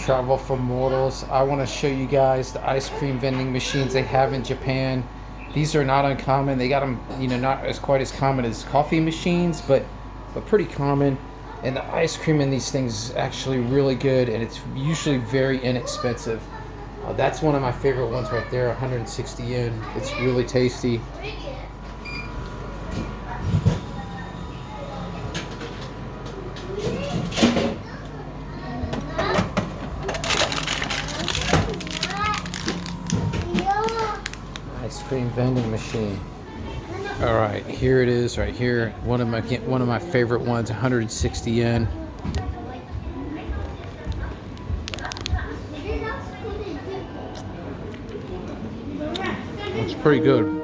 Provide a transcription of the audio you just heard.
Travel for mortals. I want to show you guys the ice cream vending machines they have in Japan. These are not uncommon. They got them, not as quite as common as coffee machines, but pretty common. And the ice cream in these things is actually really good, and it's usually very inexpensive. That's one of my favorite ones right there, 160 yen. It's really tasty. Ice cream vending machine. All right, here it is, right here. One of my favorite ones, 160 yen. It's pretty good.